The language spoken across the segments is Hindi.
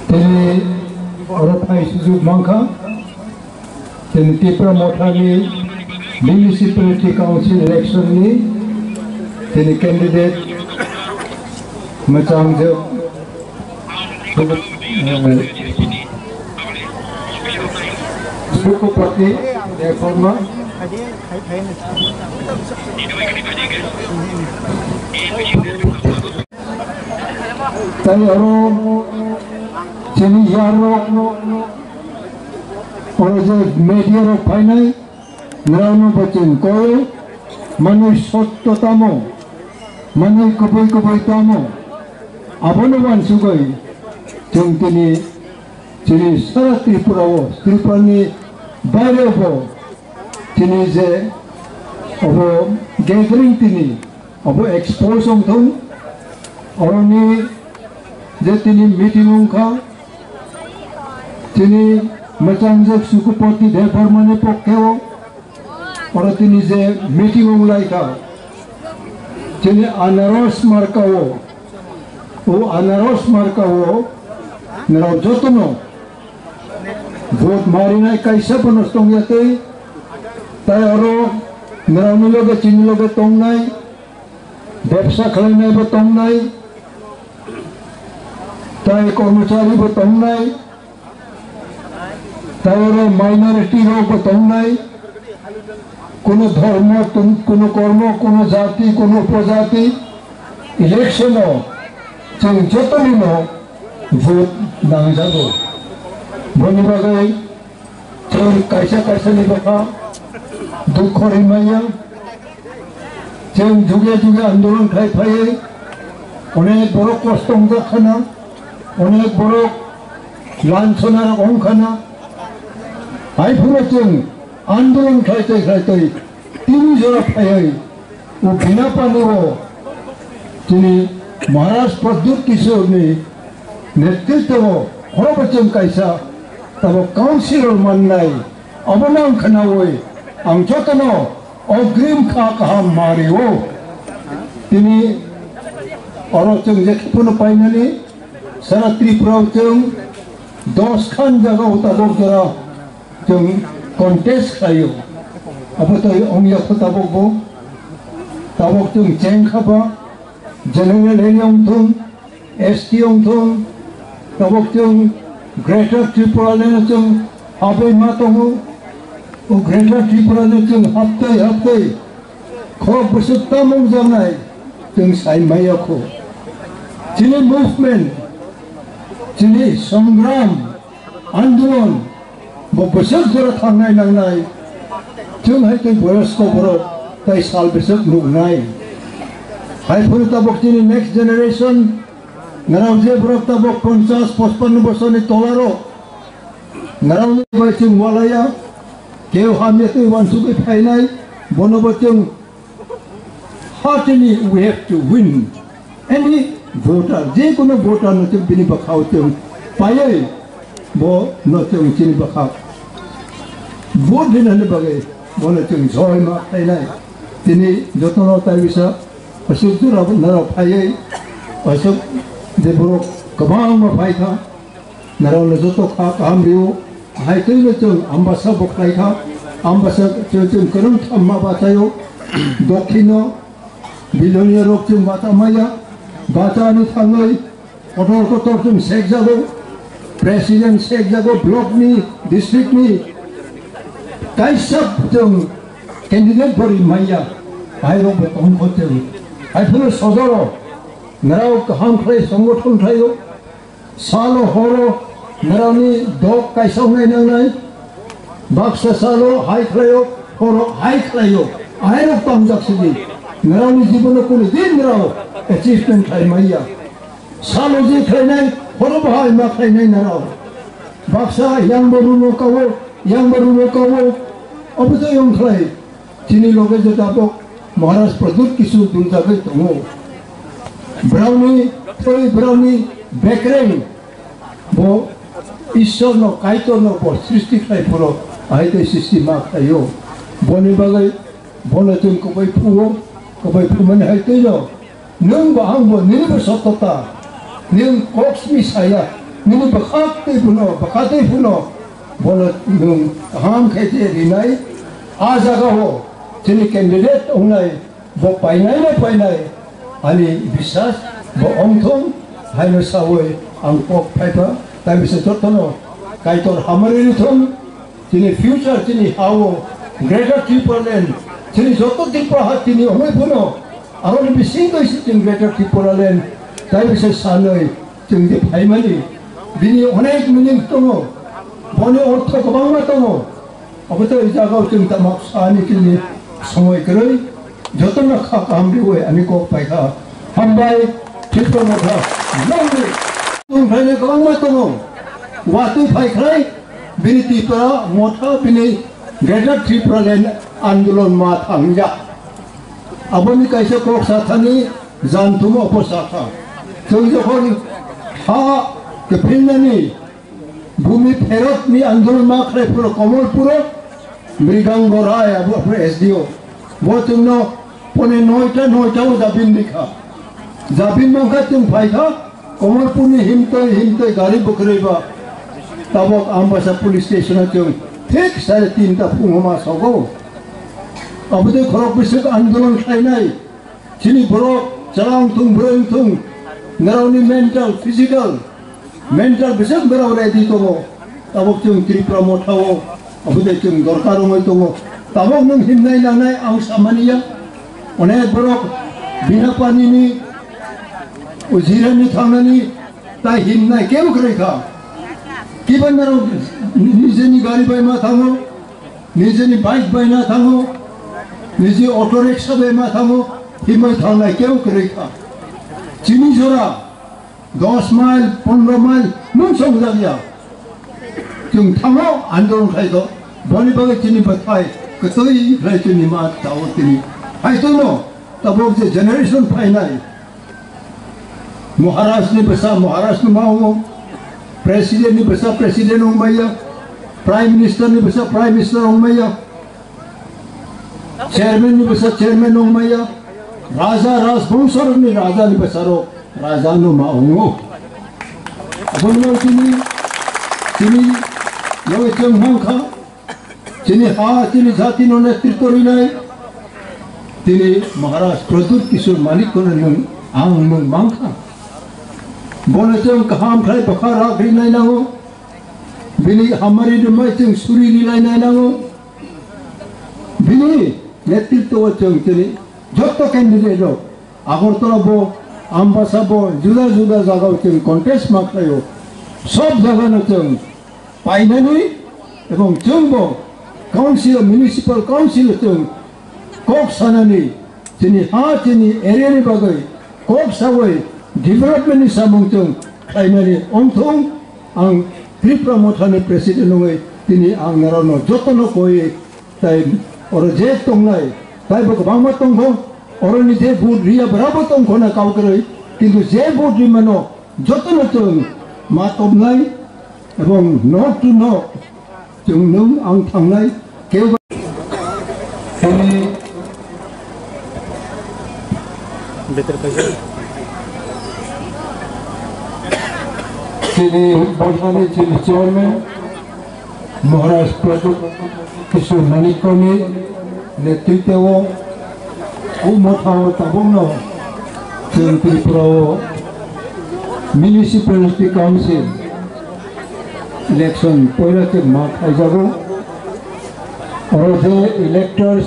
Teni orang Thai sujuk mangka, teni Tripura Mothali Municipality Council election ni, teni candidate macam je suku parti reforma. Tapi orang sini jarang orang je media orang final neraunu bacaan kau manusia tamu manusia kebai tamu abanuan sugai jengkini sini sarat Tripura ni bayar apa sini je apa gathering tini apa expose orang orang ni je tini meeting orang tini macam je suku parti depar mana pokeo orang tini je meeting orang lain ka tini anaros markao anaros markao nerau jotono vote marina kaisa penostong yate tayaro nerau niloga chini loga tong nai ব্যবসা খেলায় বতং নাই তাই কর্মচারী বতং নাই তাই মাইনরিটি হোক বতং নাই কোনো ধর্ম কোনো কর্ম কোনো জাতি কোনো উপজাতি ইলেকশন जों जतनिनो भोट नांजागौ बनि बागै जों कायसा निबा दुख रिमाया जों जुगे आंदोलन खालामफायो अनेक बर' खस्थ' जाखाना अनेक बर' लांछना अंखाना आइफोर जों आंदोलन खालामते तीन जरा फायै बिना पानियाव दिनै महाराष्ट्र प्रद्युत किशोरनि नेतृत्वआव हरबचन कायसा तब काउंसिलर माननाय अबनां खानावै आं जतनो अग्रिम गाहाम मारियो दिनै अरजों जेखुनु पाइनानै सारा त्रिपुरायाव जों 10 खान जायगायाव ताबक जरा जों कन्टेस्ट खालायो अबतय अंगिया खताबकबो ताबक जों जेंखाबा जनरल हेलियमथुं एसटी अंथुं ताबक जों ग्रेटर त्रिपुरा जों हाबै मा दङ ग्रेटर त्रिपुरा जों हाबतै खब बोसोरथा मावजानाय जों सायमायाखौ दिनै मुभमेन्ट दिनै संग्राम आन्दोलन बोसोर जरा थांनाय नांनाय जों हायथै बयस्कफोर ताय साल बोसोर नुनाय हायफोर ताबक दिनै नेक्स्ट जेनेरेशन नाराव जेब्रक ताबक 50-55 बोसोरनि तलारो नाराव जों वालाया केव हामियाते वानसुबै फायनाय बनबो जों heartily we have to win any voter जेकुनु voter न जों बिनि बखाव जों पायै बो न जों चिनि बखाव भोट होनानै बागै बनो जों जय मा फायनाय दिनै जतन तारिसा असुक राव नाराव फायै असुक देबरो गोबां मा फायथा नाराव जत खा कामरियो हायथैनो जों आम्बासा बखायखा आम्बासा जों करम थाम्मा बाथायो दक्षिणो बिलोनिया रोग जों बाथामाया बाथानि थाङै कटर जों सेक जागौ प्रेसिडेंट सेक जागौ ब्लकनि डिस्ट्रिक्टनि गाइसाब जों कैंडिडेट भरि माया आइरो बतंखौ जों आइफोर सदरो नाराव गाहाम खालाय संगठन थायो सालो हरो नारावनि दग गायसावनाय नांनाय बाक्सा सालो हाय खालायो हरो हाय खालायो आइरो तामजाकसिदि नारावनि जीवन को दिन नाराव अचीवमेंट खालामैया सालो जे खालायनाय हरो बाहाय मा खालायनाय नाराव बाक्सा यांबरुनो कावो अबसे यं खालाय दिनै लगे जे दाबक महाराष्ट्र प्रद्युत किशोर दुलजागै दङ ब्राउनी बेकरें बो ईश्वर न कायतो न बो सृष्टि खायफोरो आइते सृष्टि मा खायो बनि बागै बनो जों कबै फुमन हायते जो नों बा आंबो निबो सत्तता nung koks misaya nung bakate puno bola nung ham khete rinai ajaga ho chini candidate ongnai bo painai ani bisas bo omthong haino sawoi ang pok phaipa tai bisa jotono kaitor hamari thong chini future chini hawo greater Tripoland chini joto Tripura hat chini ongoi puno aron bising to chini greater Tripoland tai bisa sanoi chini phaimani bini onek meaning tongo boni ortho gobangma tongo abato ijaga chini tamak sani chini সময় করে যত না কামড়ে ওই আমি কক পাইখা হামবাই ঠিক মতো লঙ্গে তুমি ভাইনে গং মতো ওয়াতু ফাইখাই বিনি ত্রিপুরা মোটা বিনি গ্রেটার ত্রিপুরাল্যান্ড আন্দোলন মা থাংজা আবনি কাইসে কক সাথানি জানতুম অপসাথা जों যখন হা কেফিনানি ভূমি ফেরত নি আন্দোলন মা খাইপুর কমলপুর मृगांग राय अब अपने एसडीओ वो तुमने पुणे नोइटा वो जाबिन दिखा जाबिन मंगा तुम फाइखा कमलपुर में हिमते गाड़ी बुकरेबा तब आमबासा पुलिस स्टेशन तुम ठीक 3:30 ता फुंगमा सगो अब तो खरब बिसक आंदोलन खाइनाय चिनी बरो चलांग तुम नरावनी मेंटल फिजिकल मेंटल बिसक बरो रेडी तो तब तुम त्रिपुरा मोठाओ अबुदे जों दरकार दङ ताबक नों हिमनाय लांनाय आं सामानिया अनेक बरक बिनापानिनि उजिरानि थांनानि ता हिमनाय केव ग्रैखा किबानाराव निजेनि गारि बायमा थाङो निजेनि बाइक बायना थाङो निजे अटो रिक्सा बायमा थाङो हिमाय थांनाय केव ग्रैखा चिनि जरा 10 माइल 15 माइल नों संजागिया जों थाङो आन्दोलन खायदो बनि बागे चिनि बथाय कतई राय चिनि मा तावतिनि आइतनो तबो जे जनरेशन फाइनाय महाराष्ट्र बसा महाराष्ट्र माओ प्रेसिडेंट नि बसा प्रेसिडेंट ओंबाया प्राइम मिनिस्टर नि बसा प्राइम मिनिस्टर ओंबाया चेयरमैन नि बसा चेयरमैन ओंबाया राजा राजवंशर नि राजा नि बसारो राजा नो माओ अबनो चिनि यो जों हांखा चिनी हा चिनी जाति नो नेतृत्व रिनाय तिनी महाराज प्रदुत किशोर मालिक को नों आं नों मांखा बोले जों कहाम खाय बखार राग्रि नायनांगो बिनि हामारि दमै जों सुरि नायनांगो बिनि नेतृत्व जों तिनी जत्त कैंडिडेट आगरतला बो आमबासा बो जुदा जुदा जागाव जों कन्टेस्ट माखायो सब जागानो जों पाइनानि एवं जोंबो काउंसिल म्युनिसिपल काउंसिल जों कक सानानि जोंनि हा जोंनि एरियानि बागै कक सावै डेभेलपमेन्टनि सामुं जों खायनानि अनथं आं त्रिपुरा मोथानि प्रेसिडेन्ट नङै दिनै आं नारावनो जतन कय ताइ अर जे तंनाय ताइबो गोबांबो तंखौ अरनि जे बुट रिया बराबो तंखौना कावगरै किन्तु जे बुट रिमानो जतन जों मातबनाय एवं नट टु नट जों नों आं थांनाय केव बर्तमानी चेयरमैन महाराज प्रदुत किशोर मालिकनि नेतृत्व ताबनो जों त्रिपुराव म्युनिसिपालिटी काउंसिल इलेक्शन पहला के मार्क आइजागो और जे इलेक्टर्स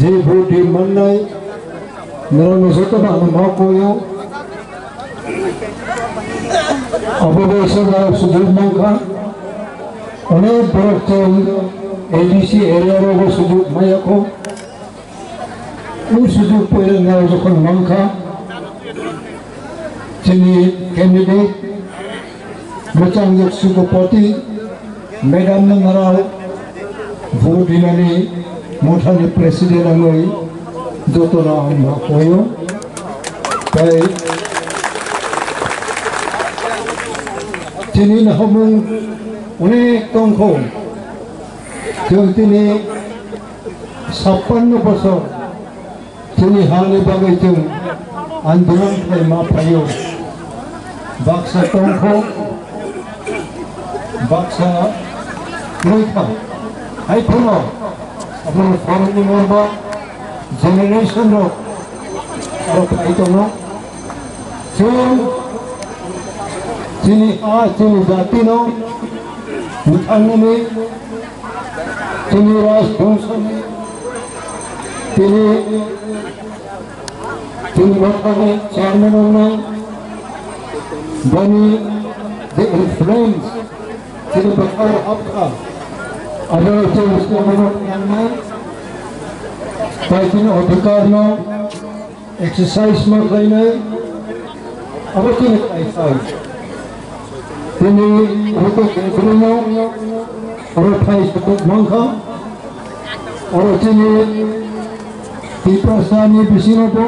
जे भोट दिमाननाय नराव नजोतन आं मावकोयो अबवेशना सुजुग मांखा अनेक बरक जों एडीसी एरिया रो सुजुग मायाखो उ सुजुग पहले नाव जखन मांखा जोंनि candidate Bacang Sukopati, Madam Naral, Vodinani, Motani President Angoi, Dotora Makoyo, by Tinin Homung, Une Tonko, Tini Sapan Poso, Tini Hani Bagatum, and Duran Mapayo. Baksa Tongko, Baksa Loika, I don't know. About foreign member generation of I don't know. So, Chini Latino, Mutangani, Chini Ras Bonsani, Chini Wakani, Chairman Online, Bani, the influence, Chini Bakar Abka, other things fighting Otikarno, exercise Maklane, other things I fight. Tini Ruto Kedrino, or Pais Manka, or Tini Tipasani Pisinopo,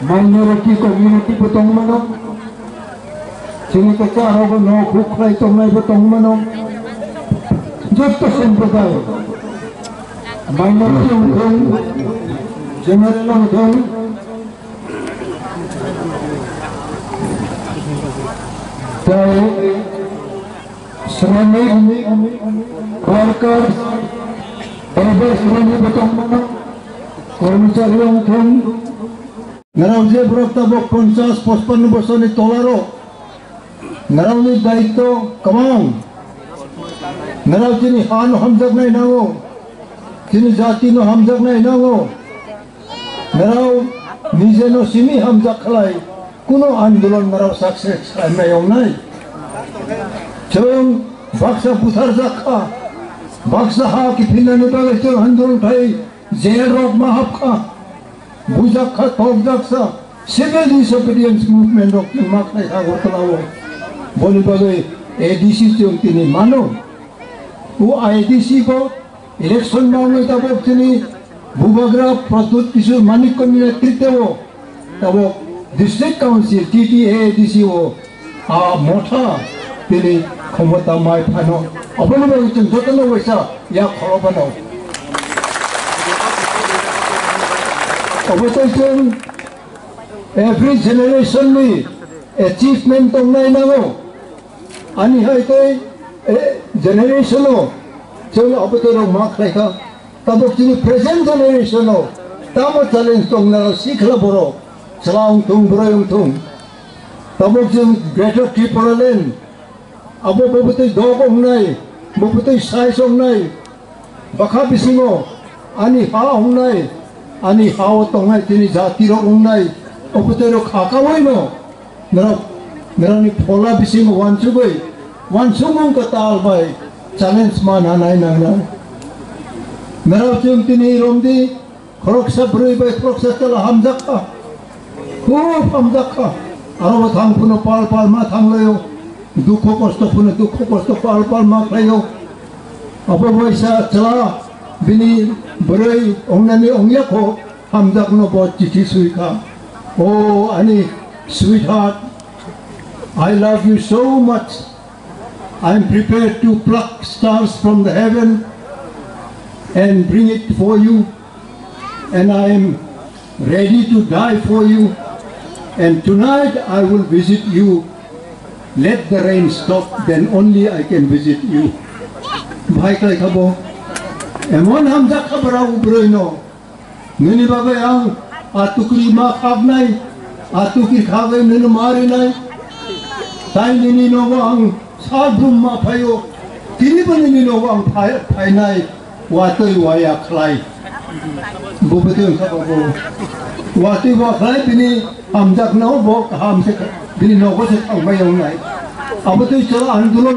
minority community Potongmano, Tini Kakaro, no cook right on my Potongmano, just a simple guy. Minority general Ceramic workers, ceramic कर्मचारी नारावजे बरकताबो 50-55 बसरनि तलारो नारावनि दायित्व कमां नारावजिनि हानो हामजागनाय नांगौ जिनि जातिनो हामजागनाय नांगौ नाराव निजेनो सिनि हामजाग खालाय कुनो आन्दोलन नाराव साक्सेस खालामनायाव नाय जों बाक्सा बुथार जाखा बाक्सा हा किफिनानि बागै जों आन्दोलन थाय जेल रक माहाबखा बुजाखा तबजाखसा सिविल डिसोबिडियेंस मुभमेंट रक माखनाय आगरतलावो बनि बागै एडीसी जों तिनि मानो वो आईडीसी को इलेक्शन मावनो ताबो तिनि बुबाग्रा प्रस्तुत किशोर मानिकनि नेतृत्व Tabo district council TTA ADC वो मोठा तिनि क्षमता माय फानो अपने बागै जों जतन वैसा या खरबानो every generation ni achievement tong nai nango ani hai te generation lo chong abato ro mak khai kha tabok chini present generation lo tamo challenge tong na sikhla boro chlaung tung broyong tung tabok jing greater tripolalen abo bobutai dog ong nai bobutai sai song nai bakha bisingo ani ha ong nai ani how tongai tini jati ro ungnai oputero khakawai no nara ni phola bising wansumung ka tal bai challenge man anai nang nara chung tini romdi khoroksa broi bai khoroksa tala hamjakha khub hamjakha aro thang puno pal ma thang layo dukho kosto pal ma khayo apo boisa chala bini berai ongnani ongyakho hamjakno bo chithi suika oh ani sweetheart I love you so much I am prepared to pluck stars from the heaven and bring it for you and I am ready to die for you and tonight I will visit you let the rain stop then only I can visit you bhai kai khabo emon hamjak khabara ubroino nini bagai ang atukri ma khabnai atukri khagai nini mari nai tai nini no ang salbum ma phayo tini bani nini no ang phai nai watoi waya khlai bobeteng khabo watoi wa khlai bini hamjak no bo ham se bini no ko se thang bayong nai abotoi chala andolon